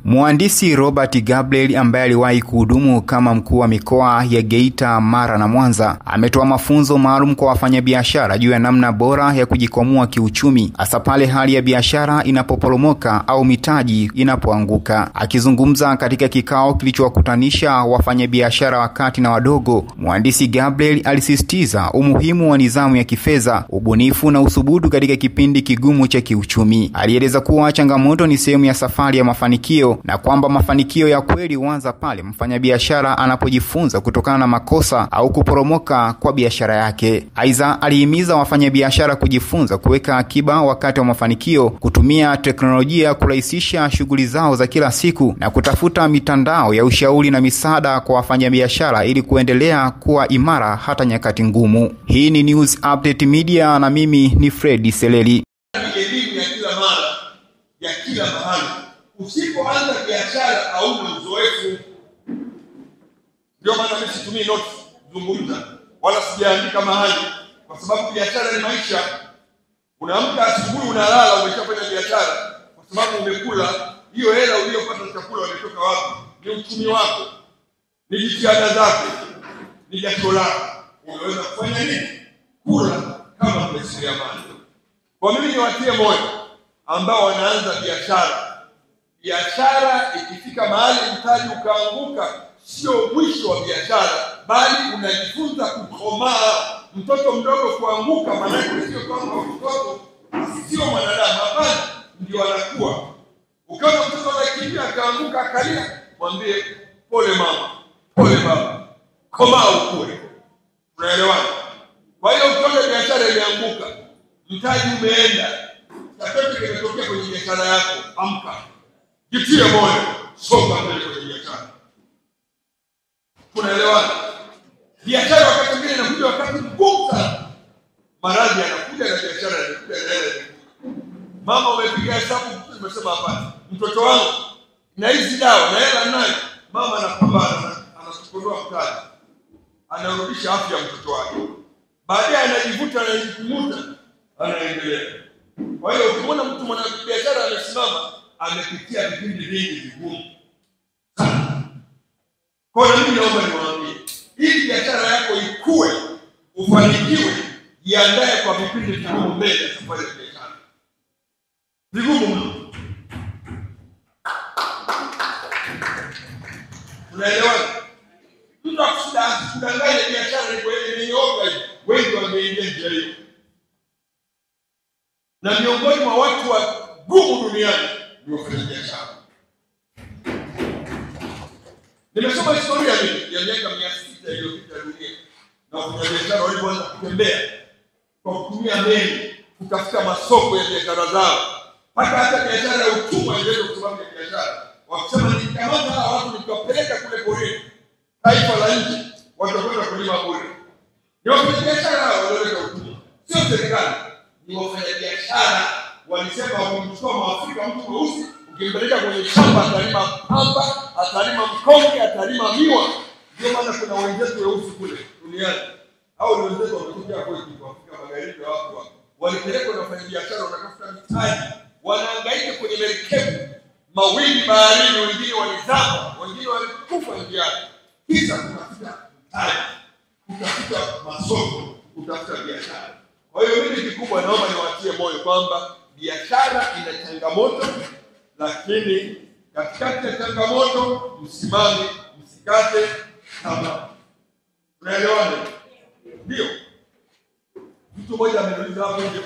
Mhandisi Robert Gabriel ambaye aliwahi kuhudumu kama mkuu wa mikoa ya Geita, Mara na Mwanza ametoa mafunzo maalum kwa wafanyabiashara juu ya namna bora ya kujikwamua kiuchumi hasa pale hali ya biashara inapoporomoka au mitaji inapoanguka. Akizungumza katika kikao kilichowakutanisha wafanyabiashara wakati na wadogo, Mhandisi Gabriel alisisitiza umuhimu wa nidhamu ya kifedha, ubunifu na usubutu katika kipindi kigumu cha kiuchumi. Alieleza kuwa changamoto ni sehemu ya safari ya mafanikio na kwamba mafanikio ya kweli huanza pale mfanyabiashara anapojifunza kutokana na makosa au kuporomoka kwa biashara yake. Aidha, alihimiza wafanyabiashara kujifunza kuweka akiba wakati wa mafanikio, kutumia teknolojia kurahisisha shughuli zao za kila siku na kutafuta mitandao ya ushauri na misaada kwa wafanyabiashara ili kuendelea kuwa imara hata nyakati ngumu. Hii ni News Update Media na mimi ni Fred Seleli. Elimu ya kila mara, ya kila mahali. Usipoanza biashara hauna uzoefu. Ndio maana mimi situmii notes zungumza wala sijaandika mahali, kwa sababu biashara ni maisha. Unaamka asubuhi unalala umeshafanya biashara kwa sababu umekula. Hiyo hela uliyopata chakula imetoka wapi? Ni uchumi wako, ni jitihada zako, ni jasho lako. Unaweza kufanya nini? Kula kama mjasiriamali. Kwa mimi niwatie moyo ambao wanaanza biashara. Biashara ikifika mahali mtaji ukaanguka, sio mwisho wa biashara, bali unajifunza kukomaa. Mtoto mdogo kuanguka maana sio kwamba mtoto sio mwanadamu, hapana, ndio anakuwa. Ukiona mtoto anakimbia akaanguka akalia, mwambie pole mama, pole baba, komaa ukue. Unaelewana? Kwa hiyo ukiona biashara imeanguka, mtaji umeenda, tatizo kimetokea kwenye biashara yako, amka. Jitie moyo, songa mbele kwenye biashara. Tunaelewana? Biashara wakati mwingine inakuja wakati mgumu sana. Maradhi yanakuja na biashara inakuja na hela. Mama umepiga hesabu, umesema hapana, mtoto wangu na hizi dawa na hela nayo. Mama anapambana, anatukondoa mtaji, anarudisha afya ya mtoto wake. Baadaye anajivuta na kujikumuta, anaendelea. Kwa hiyo ukiona mtu mwana biashara amesimama, amepitia vipindi vingi vigumu sana. Kwa hiyo mimi naomba niwaambie, ili biashara yako ikue, ufanikiwe, jiandae kwa vipindi vigumu mbele ya safari ya biashara. Vigumu mno. Unaelewana? Mtu akudanganya biashara ni kweli ni yoga, wengi wameingia njia hiyo. Na miongoni mwa watu wa gumu duniani ni wafanyabiashara. Nimesoma historia mimi ya miaka 600 iliyopita dunia, na wafanyabiashara walipoanza kutembea kwa kutumia meli kutafuta masoko ya biashara zao. Hata biashara ya utumwa ndio kwa sababu ya biashara. Wakisema nikamata hawa watu nikawapeleka kule porini, taifa la nje, watakwenda kulima bure. Ni wafanyabiashara hao walioleta utumwa, sio serikali. Ni wafanyabiashara walisema wakimchukua Mwafrika mtu mweusi, ukimpeleka kwenye shamba atalima pamba, atalima mkonge, atalima miwa. Ndio maana kuna wenzetu weusi kule duniani. Hao ni wenzetu wamekuja kwetu kwa Afrika Magharibi na watu wao. Walipelekwa na wafanyabiashara wanatafuta mitaji, wanahangaika kwenye merikebu, mawimbi baharini, wengine walizama, wengine walikufa njiani. Kisha kutafuta mitaji, kutafuta masoko, kutafuta biashara. Kwa hiyo mimi kikubwa naomba niwatie moyo kwamba biashara ina changamoto, lakini katikati ya changamoto msimame, msikate tamaa. Unaelewana? Ndio. Mtu mmoja ameniuliza hapo nje,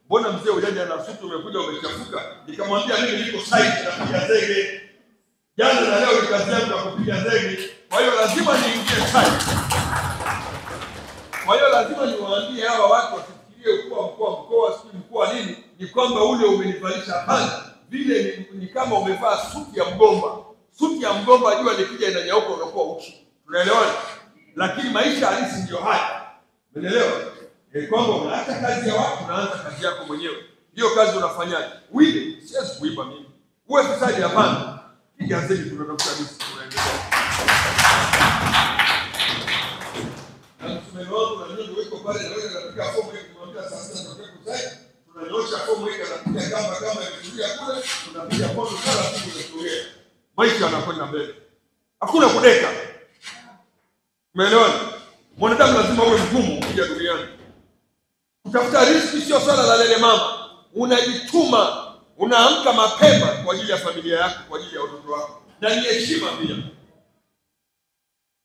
mbona mzee ujaje na suti umekuja umechafuka? Nikamwambia mimi niko site napiga zege. Jana na leo ni kazi yangu ya kupiga zege. Kwa hiyo lazima niingie site. Kwa hiyo lazima niwaambie hawa watu wasifikirie mkoa si mkoa nini, ni kwamba ule umenivalisha hapana. Vile ni kama umevaa suti ya mgomba. Suti ya mgomba jua likija inanyauka unakuwa uchi. Tunaelewana? Lakini maisha halisi ndio haya. Umeelewa? Kwamba unaacha kazi ya watu unaanza kazi yako mwenyewe. Hiyo kazi unafanyaje? Wewe siwezi kuiba mimi. Uwe fisaji hapana. Piga zeli tunatafuta kabisa tunaendelea. Na tumeona na ndio wiko pale na wewe unapiga fomu yako kumwambia sasa ndio kusai. Tunanyosha fomu yako na kupiga kama imetulia kule, tunapiga fomu kala siku imetulia. maisha yanakwenda mbele. Hakuna kudeka. Umeelewana? Mwanadamu lazima uwe mgumu kuja duniani. Kutafuta riziki sio swala la lele mama. Unajituma, unaamka mapema kwa ajili ya familia yako, kwa ajili ya watoto wako. Na ni heshima pia.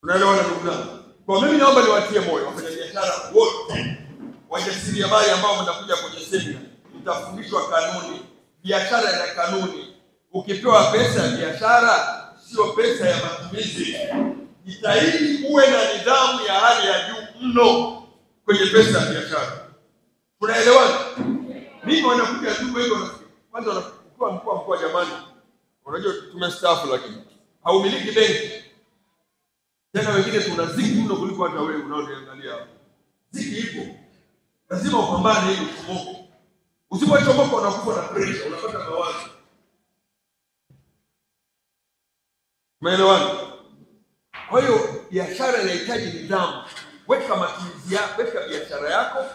Unaelewana ndugu zangu? Kwa mimi naomba niwatie moyo wafanyabiashara wote, wajasiriamali ambao mnakuja kwenye semina, mtafundishwa kanuni. Biashara ina kanuni. Ukipewa pesa ya biashara, sio pesa ya matumizi. Jitahidi uwe na nidhamu ya hali ya juu mno kwenye pesa ya biashara. Unaelewana? Mimi wanakuja tu wengi kwanza wanakuwa mkuu jamani. Unajua tumestaafu lakini haumiliki benki. Tena wengine tunaziki mno kuliko hata wewe unaoangalia hapo. Ziki ipo. Lazima upambane ili uchomoke. Usipochomoka unakufa na pressure, unapata mawazo. Umeelewana? Kwa hiyo biashara inahitaji nidhamu. Weka matumizi yako, weka biashara yako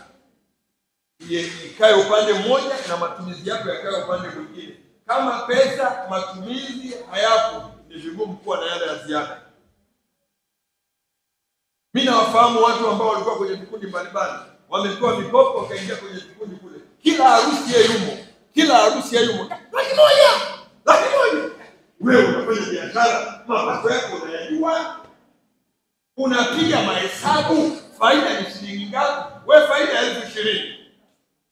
ikae upande mmoja na matumizi yako yakae upande mwingine. Kama pesa matumizi hayapo, ni vigumu kuwa na yale ya ziada. Mimi nawafahamu watu ambao walikuwa kwenye vikundi mbalimbali, wamepewa mikopo wakaingia kwenye vikundi kule. Kila harusi ya yumo, kila harusi ya yumo. Laki moja. Wewe unafanya biashara, mapato yako unayajua. Unapiga mahesabu, faida ni shilingi ngapi? Wewe faida ya 20,000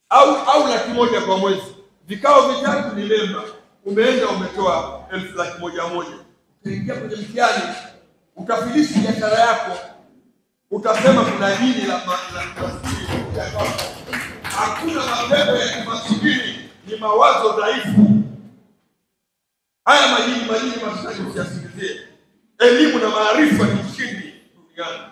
au laki moja kwa mwezi. Vikao vitatu ni lemba. Umeenda umetoa 1,100,000. Utaingia kwenye mtihani, utafilisi biashara yako. Utasema kuna nini la maskini. Hakuna mapepo ya kimaskini, ni mawazo dhaifu. Haya majini mashtaki usiyasingizie. Elimu na maarifa ni ushindi duniani.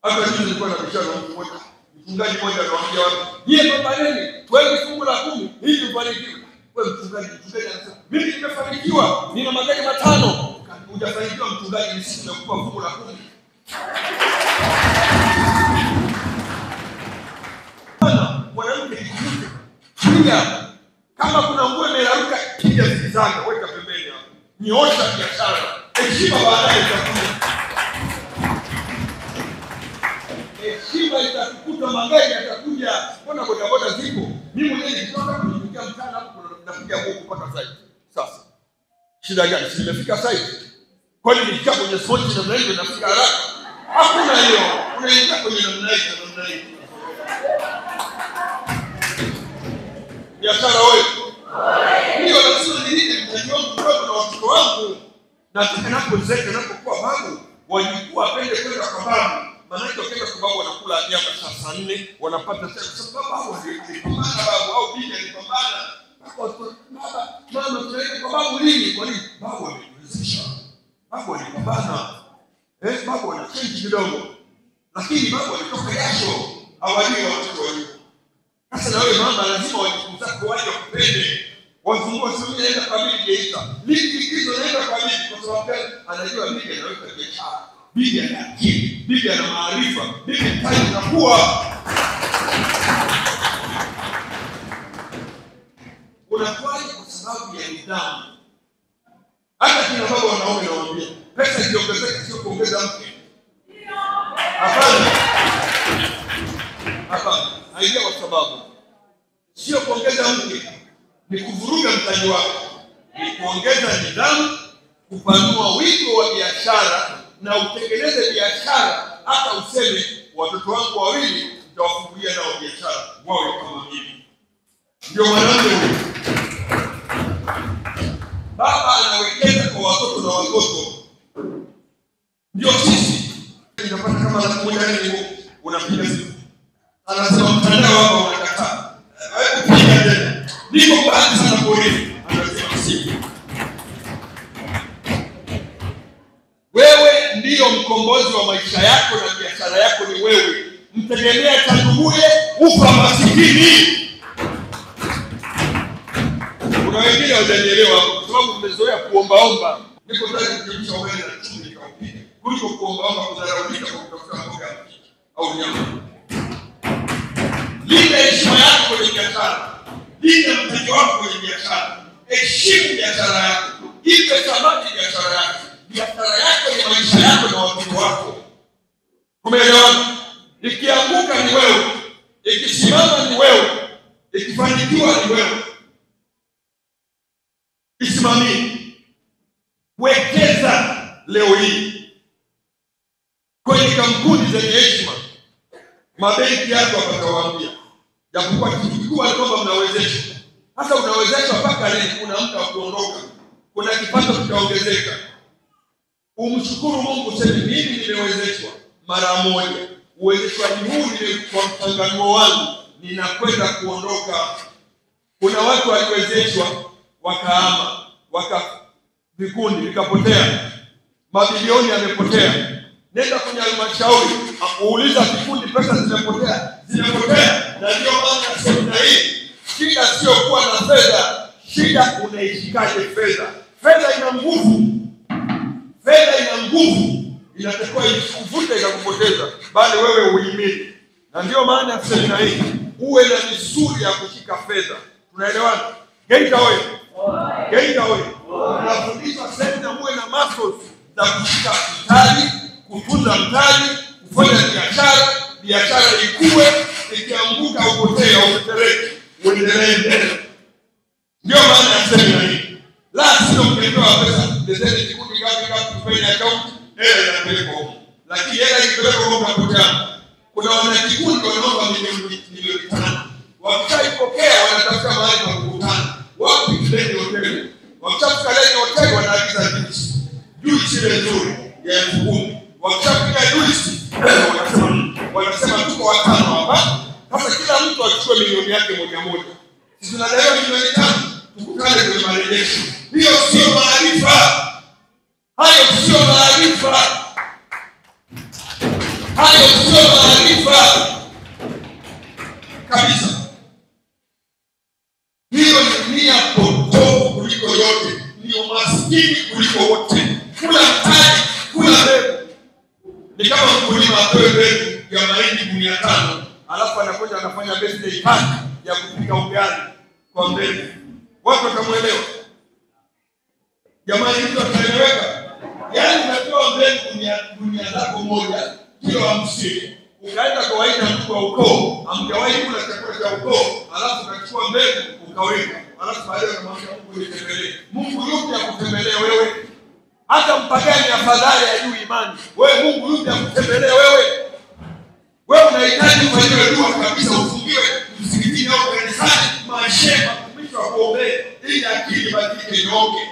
Hata mimi nilikuwa na biashara mtu mmoja. Mchungaji mmoja anawaambia watu, "Yeye pambaneni, tuweke fungu la 10 ili ufanikiwe." Wewe mchungaji anasema, "Mimi nimefanikiwa, nina magari 5." Hujafanikiwa mchungaji, ni sisi tunakupa fungu la 10. Mwanamke ikikuta pia kama kuna nguo imeraruka, piga zizanga, weka pembeni hapo. Nyoosha biashara. Heshima baadaye itakuja. Heshima itakukuta, magari yatakuja. Mbona bodaboda zipo? Mimi mwenyewe nikitoka kunifikia mtana hapo napiga huko kupata site. Sasa shida gani? Nimefika site. Kwani nikikaa kwenye spoti na mnaenda nafika haraka? Hakuna hiyo. Unaingia kwenye namna hii. Biashara wewe. Hiyo lazima nilinde mtaji wangu mdogo na watoto wangu. Nataka napozeka napokuwa babu, wajukuu wapende kwenda kwa babu. Maana hiyo kwenda kwa babu wanakula nyama saa 4, wanapata chakula kwa babu alipambana babu au bibi alipambana. Mama tunaenda kwa babu lini? Kwa nini? Babu amekuwezesha. Babu alipambana. Babu ana change kidogo. Lakini babu alitoka jasho. Hawajui watoto wao. Sasa na wewe mama lazima wajikuta kwa waje kupende. Wazungu sio naenda kwa bibi Geita. Bibi hizo naenda kwa bibi kwa sababu anajua bibi anaweka biashara. Bibi ana akili, bibi ana maarifa, bibi tayari anakuwa. Unakuwaje kwa sababu ya nidhamu. Hata kina baba wanaume nawaambia, pesa ikiongezeka sio kuongeza mke. Hapana. Haija kwa sababu sio kuongeza mke, ni kuvuruga mtaji wako, ni kuongeza nidhamu, kupanua wigo wa biashara na utengeneze biashara. Hata useme watoto wangu wawili nitawafungulia nao biashara wawe kama mimi. Ndio mwanangu. Baba anawekeza kwa watoto na watoto. Ndio sisi. Unapata kama $1,000 unapiga simu. Anasema mtandao hapa unakataa. Wewe piga tena. Niko mbali sana polisi. Anasema simu. Wewe ndio mkombozi wa maisha yako na biashara yako ni wewe. Mtegemea tanguye ufa masikini. Kuna wengine hawajanielewa kwa sababu mmezoea kuombaomba. Niko tayari kujimisha wewe na chumvi nikaupige. Kuliko kuombaomba kudharaulika kwa kutafuta mboga au nyama. Linda heshima yako kwenye biashara. Linda mtaji wako kwenye biashara. Heshimu biashara yako. Ipe thamani biashara yako. Biashara yako ni maisha yako na watoto wako. Umeelewana? Ikianguka ni wewe, ikisimama ni wewe, ikifanikiwa ni wewe. Isimamie. Wekeza leo hii kwenye kampuni zenye heshima. Mabenki yako watawaambia, japokuwa kitu kikubwa ni kwamba mnawezeshwa. Hata unawezeshwa mpaka leo, kuna muda wa kuondoka, kuna kipato kitaongezeka. Umshukuru Mungu, useme mimi nimewezeshwa mara moja. Uwezeshwaji huu ni kwa mtanganuo wangu, ninakwenda kuondoka. Kuna watu waliwezeshwa wakahama, vikundi vikapotea, mabilioni yamepotea. Nenda kwenye halmashauri, uuliza vikundi pesa zimepotea. Na ndio maana semina hii, shida sio kuwa na fedha, shida unaishikaje fedha. Fedha ina nguvu. Inatakiwa ikuvute ikakupoteza, bali wewe uhimili. Na ndio maana semina hii uwe na misuli ya kushika fedha. Tunaelewana? Geita wewe. Unafundishwa semina muwe na muscles za kushika mtaji, kutunza mtaji, kufanya biashara ikue, ikianguka upotee au utereke, uendelee mbele. Ndio maana ya semina hii. La sio mpepewa pesa, deseni kikundi ngapi kufanya account, hela inapelekwa huko. Lakini hela ikipelekwa huko unapotea. Kuna wanakikundi wanaomba milioni 5. Wakishaipokea wanatafuta mahali pa kukutana. Wapi? Leni hoteli. Wakishafika Leni hoteli wanaagiza juice ile nzuri ya 10,000. Wakishafika juice wanasema tuko watano hapa. Sasa kila mtu achukue milioni yake moja. Sisi tunadaiwa milioni 5. Tukutane kwenye marejesho. Hiyo sio maarifa. Hayo sio maarifa kabisa. Hiyo ni nia potofu kuliko yote. Ni umaskini kuliko wote. Kula mtaji, kula mbegu. Ni kama mkulima atoe mbegu ya mahindi 500, alafu anakuja anafanya birthday party ya kupika ugali kwa mbegu. Watu watamuelewa? Jamani, mtu ataeleweka? Yaani unatoa mbegu dunia zako moja, kilo 50. Ukaenda kawaida mtu wa ukoo, amgawahi kula chakula cha ukoo, alafu ukachukua mbegu ukaweka. Alafu baadaye unamwambia Mungu nitembelee. Mungu yupi akutembelee wewe? Hata mpagani afadhali ajui imani. Wewe Mungu yupi akutembelee wewe? Wewe unahitaji kufanya dua kabisa, ufungiwe msikitini au kanisani, mashema mtu akuombee ili akili badilike nyoke.